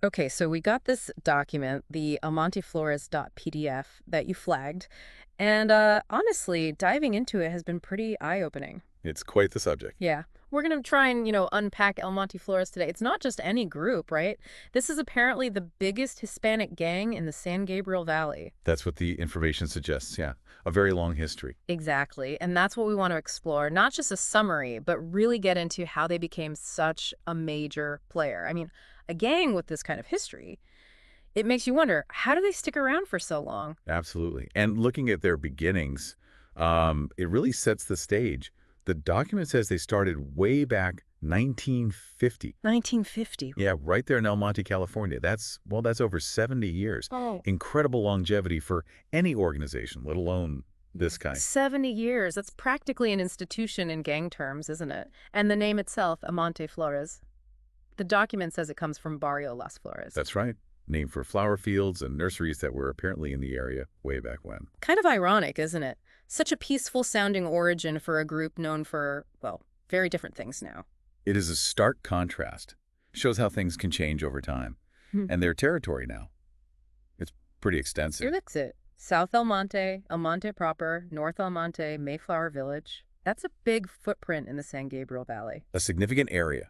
Okay, so we got this document, the Monte Flores.pdf that you flagged, and honestly, diving into it has been pretty eye-opening. It's quite the subject. Yeah. We're going to try and, unpack El Monte Flores today. It's not just any group, right? This is apparently the biggest Hispanic gang in the San Gabriel Valley. That's what the information suggests, yeah. A very long history. Exactly. And that's what we want to explore, not just a summary, but really get into how they became such a major player. I mean, a gang with this kind of history, it makes you wonder, how do they stick around for so long? Absolutely. And looking at their beginnings, it really sets the stage. The document says they started way back 1950. 1950. Yeah, right there in El Monte, California. That's over 70 years. Oh, Incredible longevity for any organization, let alone this kind. 70 years. That's practically an institution in gang terms, isn't it? And the name itself, Amante Flores. The document says it comes from Barrio Las Flores. That's right. Named for flower fields and nurseries that were apparently in the area way back when. Kind of ironic, isn't it? Such a peaceful sounding origin for a group known for, well, very different things now. It is a stark contrast. Shows how things can change over time. Hmm. And their territory now, it's pretty Here extensive. looks it. South El Monte proper, North El Monte, Mayflower Village. That's a big footprint in the San Gabriel Valley. A significant area.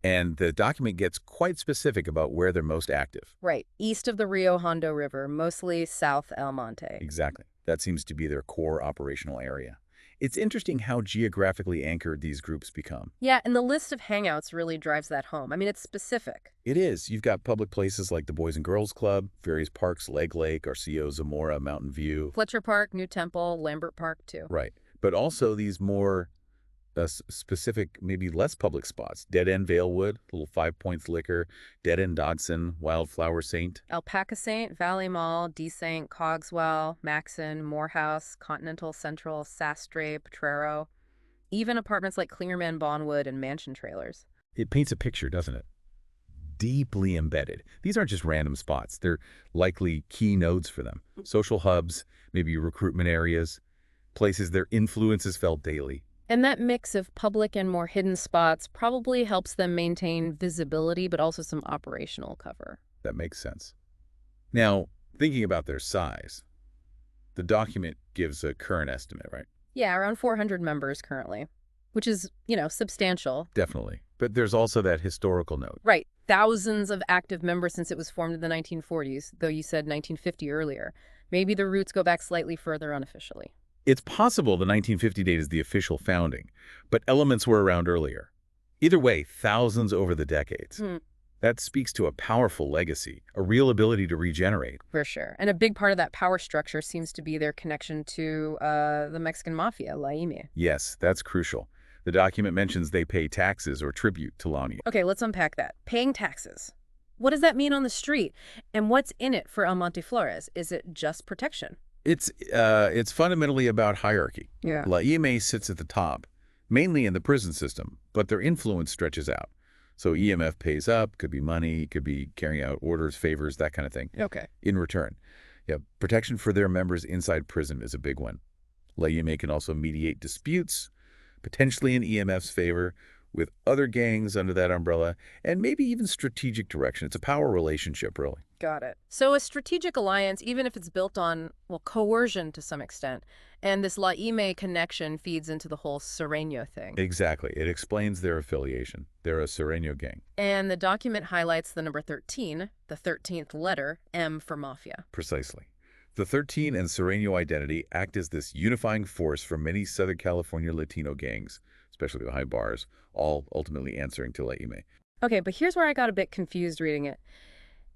And the document gets quite specific about where they're most active. Right, east of the Rio Hondo River, mostly South El Monte. Exactly. That seems to be their core operational area. It's interesting how geographically anchored these groups become. Yeah, and the list of hangouts really drives that home. I mean, it's specific. It is. You've got public places like the Boys and Girls Club, various parks, Leg Lake, Arceo, Zamora, Mountain View. Fletcher Park, New Temple, Lambert Park, too. Right. But also these more specific, maybe less public spots. Dead End Valewood, Little Five Points Liquor, Dead End Dodson, Wildflower Saint. Alpaca Saint, Valley Mall, D Saint, Cogswell, Maxon, Morehouse, Continental Central, Sastre, Potrero, even apartments like Clingerman, Bonwood, and mansion trailers. It paints a picture, doesn't it? Deeply embedded. These aren't just random spots. They're likely key nodes for them. Social hubs, maybe recruitment areas, places their influence is felt daily. And that mix of public and more hidden spots probably helps them maintain visibility, but also some operational cover. That makes sense. Now, thinking about their size, the document gives a current estimate, right? Yeah, around 400 members currently, which is, substantial. Definitely. But there's also that historical note. Right. Thousands of active members since it was formed in the 1940s, though you said 1950 earlier. Maybe the roots go back slightly further unofficially. It's possible the 1950 date is the official founding, but elements were around earlier. Either way, thousands over the decades. Hmm. That speaks to a powerful legacy, a real ability to regenerate. For sure. And a big part of that power structure seems to be their connection to the Mexican Mafia, La IME. Yes, that's crucial. The document mentions they pay taxes or tribute to Lani. Okay, let's unpack that. Paying taxes. What does that mean on the street? And what's in it for El Monte Flores? Is it just protection? It's fundamentally about hierarchy. Yeah. La IME sits at the top, mainly in the prison system, but their influence stretches out. So EMF pays up, could be money, could be carrying out orders, favors, that kind of thing, Okay. in return. Yeah, protection for their members inside prison is a big one. La IME can also mediate disputes, potentially in EMF's favor, with other gangs under that umbrella, and maybe even strategic direction. It's a power relationship, really. Got it. So a strategic alliance, even if it's built on, well, coercion to some extent, and this La IME connection feeds into the whole Sureño thing. Exactly. It explains their affiliation. They're a Sureño gang. And the document highlights the number 13, the 13th letter, M for Mafia. Precisely. The 13 and Sureño identity act as this unifying force for many Southern California Latino gangs, especially behind bars, all ultimately answering to La IME. Okay, but here's where I got a bit confused reading it.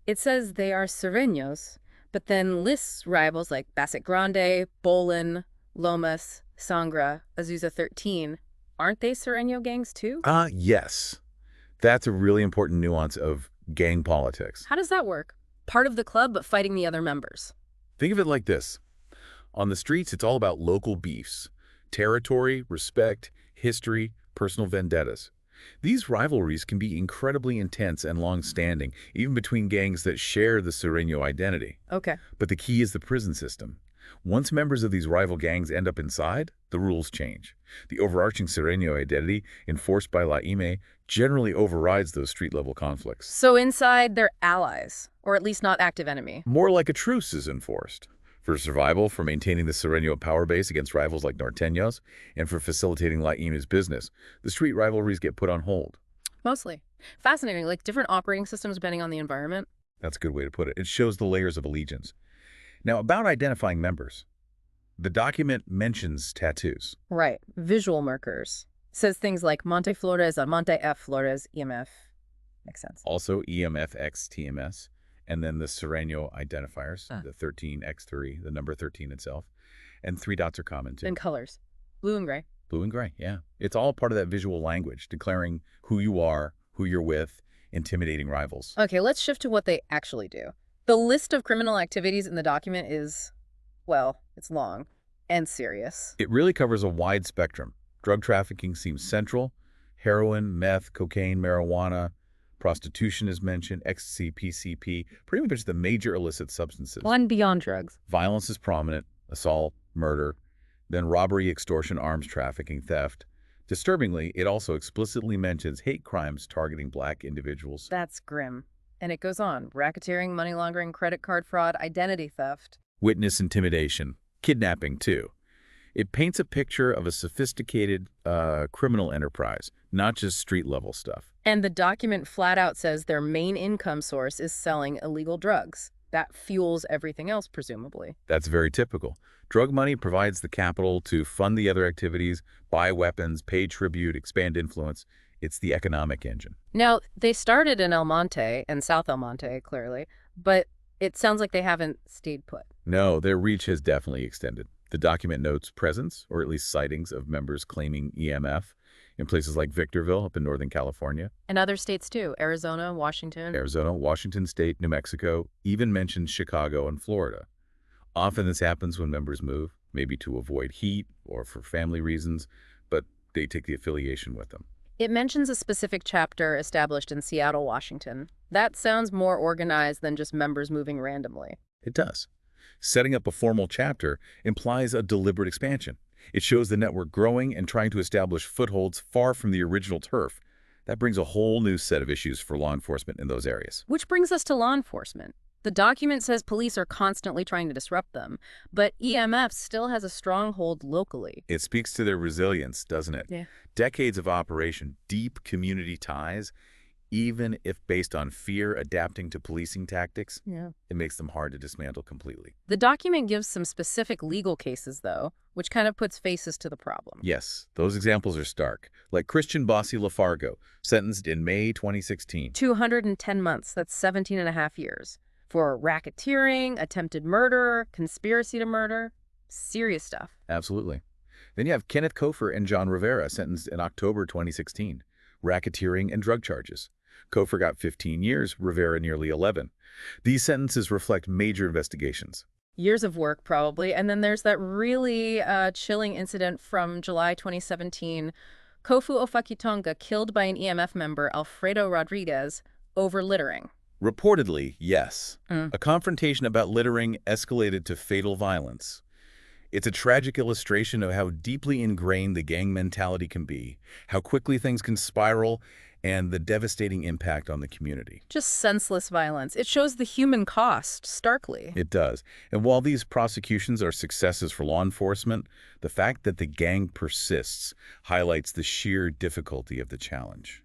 It says they are Sureños, but then lists rivals like Bassett Grande, Bolin, Lomas, Sangra, Azusa 13. Aren't they Sureño gangs too? Yes. That's a really important nuance of gang politics. How does that work? Part of the club, but fighting the other members. Think of it like this. On the streets, it's all about local beefs. Territory, respect, history, personal vendettas. These rivalries can be incredibly intense and long-standing, even between gangs that share the Sureño identity. Okay. But the key is the prison system. Once members of these rival gangs end up inside, the rules change. The overarching Sureño identity, enforced by La IME, generally overrides those street-level conflicts. So inside, they're allies, or at least not active enemy. More like a truce is enforced. For survival, for maintaining the Sureño power base against rivals like Norteños, and for facilitating La IME's business, the street rivalries get put on hold. Mostly. Fascinating, like different operating systems depending on the environment. That's a good way to put it. It shows the layers of allegiance. Now, about identifying members. The document mentions tattoos. Right. Visual markers. Says things like Monte Flores on Monte F Flores, EMF. Makes sense. Also, EMF X TMS, and then the Sureño identifiers, the 13X3, the number 13 itself. And 3 dots are common, too. And colors. Blue and gray. Blue and gray, yeah. It's all part of that visual language, declaring who you are, who you're with, intimidating rivals. Okay, let's shift to what they actually do. The list of criminal activities in the document is, well, it's long and serious. It really covers a wide spectrum. Drug trafficking seems central. Heroin, meth, cocaine, marijuana, prostitution is mentioned, ecstasy, PCP, pretty much the major illicit substances. One beyond drugs. Violence is prominent, assault, murder, then robbery, extortion, arms trafficking, theft. Disturbingly, it also explicitly mentions hate crimes targeting black individuals. That's grim. And it goes on. Racketeering, money laundering, credit card fraud, identity theft. Witness intimidation, kidnapping too. It paints a picture of a sophisticated criminal enterprise, not just street-level stuff. And the document flat out says their main income source is selling illegal drugs. That fuels everything else, presumably. That's very typical. Drug money provides the capital to fund the other activities, buy weapons, pay tribute, expand influence. It's the economic engine. Now, they started in El Monte and South El Monte, clearly, but it sounds like they haven't stayed put. No, their reach has definitely extended. The document notes presence, or at least sightings, of members claiming EMF in places like Victorville up in Northern California. And other states too, Arizona, Washington. Arizona, Washington State, New Mexico, even mentions Chicago and Florida. Often this happens when members move, maybe to avoid heat or for family reasons, but they take the affiliation with them. It mentions a specific chapter established in Seattle, Washington. That sounds more organized than just members moving randomly. It does. Setting up a formal chapter implies a deliberate expansion. It shows the network growing and trying to establish footholds far from the original turf. That brings a whole new set of issues for law enforcement in those areas. Which brings us to law enforcement. The document says police are constantly trying to disrupt them, but EMF still has a stronghold locally. It speaks to their resilience, doesn't it? Yeah. Decades of operation, deep community ties, even if based on fear adapting to policing tactics, it makes them hard to dismantle completely. The document gives some specific legal cases, though, which kind of puts faces to the problem. Yes, those examples are stark. Like Christian Bossi Lafargo, sentenced in May 2016. 210 months, that's 17 and a half years. For racketeering, attempted murder, conspiracy to murder, serious stuff. Absolutely. Then you have Kenneth Kofer and John Rivera, sentenced in October 2016. Racketeering and drug charges. Kofer got 15 years, Rivera nearly 11. These sentences reflect major investigations. Years of work, probably. And then there's that really chilling incident from July 2017. Kofu Ofakitonga killed by an EMF member, Alfredo Rodriguez, over littering. Reportedly, yes. A confrontation about littering escalated to fatal violence. It's a tragic illustration of how deeply ingrained the gang mentality can be, how quickly things can spiral, and the devastating impact on the community. Just senseless violence. It shows the human cost, starkly. It does. And while these prosecutions are successes for law enforcement, the fact that the gang persists highlights the sheer difficulty of the challenge.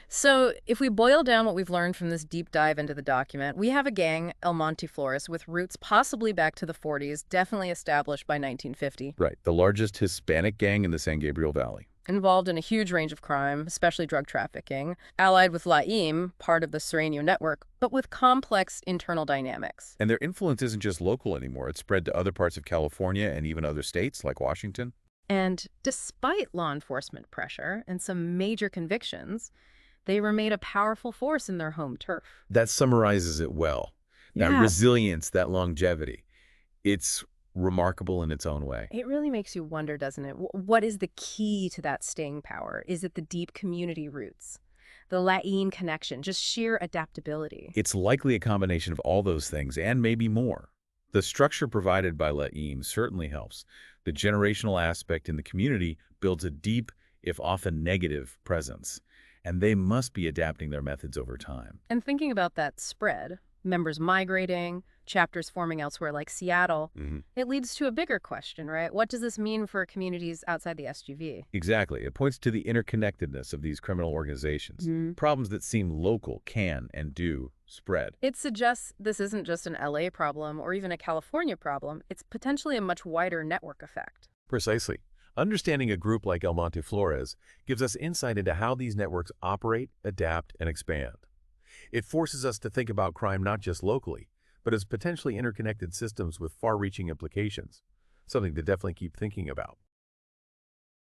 So if we boil down what we've learned from this deep dive into the document, we have a gang, El Monte Flores, with roots possibly back to the 40s, definitely established by 1950. Right, the largest Hispanic gang in the San Gabriel Valley. Involved in a huge range of crime, especially drug trafficking, allied with La IME, part of the Sureño network, but with complex internal dynamics. And their influence isn't just local anymore. It's spread to other parts of California and even other states like Washington. And despite law enforcement pressure and some major convictions, they remain a powerful force in their home turf. That summarizes it well. That resilience, that longevity, it's remarkable in its own way. It really makes you wonder, doesn't it? What is the key to that staying power? Is it the deep community roots? The La IME connection, just sheer adaptability? It's likely a combination of all those things and maybe more. The structure provided by Laim certainly helps. The generational aspect in the community builds a deep, if often negative, presence, and they must be adapting their methods over time. And thinking about that spread, members migrating, chapters forming elsewhere like Seattle, it leads to a bigger question, right? What does this mean for communities outside the SGV? Exactly. It points to the interconnectedness of these criminal organizations. Problems that seem local can and do spread. It suggests this isn't just an LA problem or even a California problem. It's potentially a much wider network effect. Precisely. Understanding a group like El Monte Flores gives us insight into how these networks operate, adapt, and expand. It forces us to think about crime not just locally, but as potentially interconnected systems with far-reaching implications, something to definitely keep thinking about.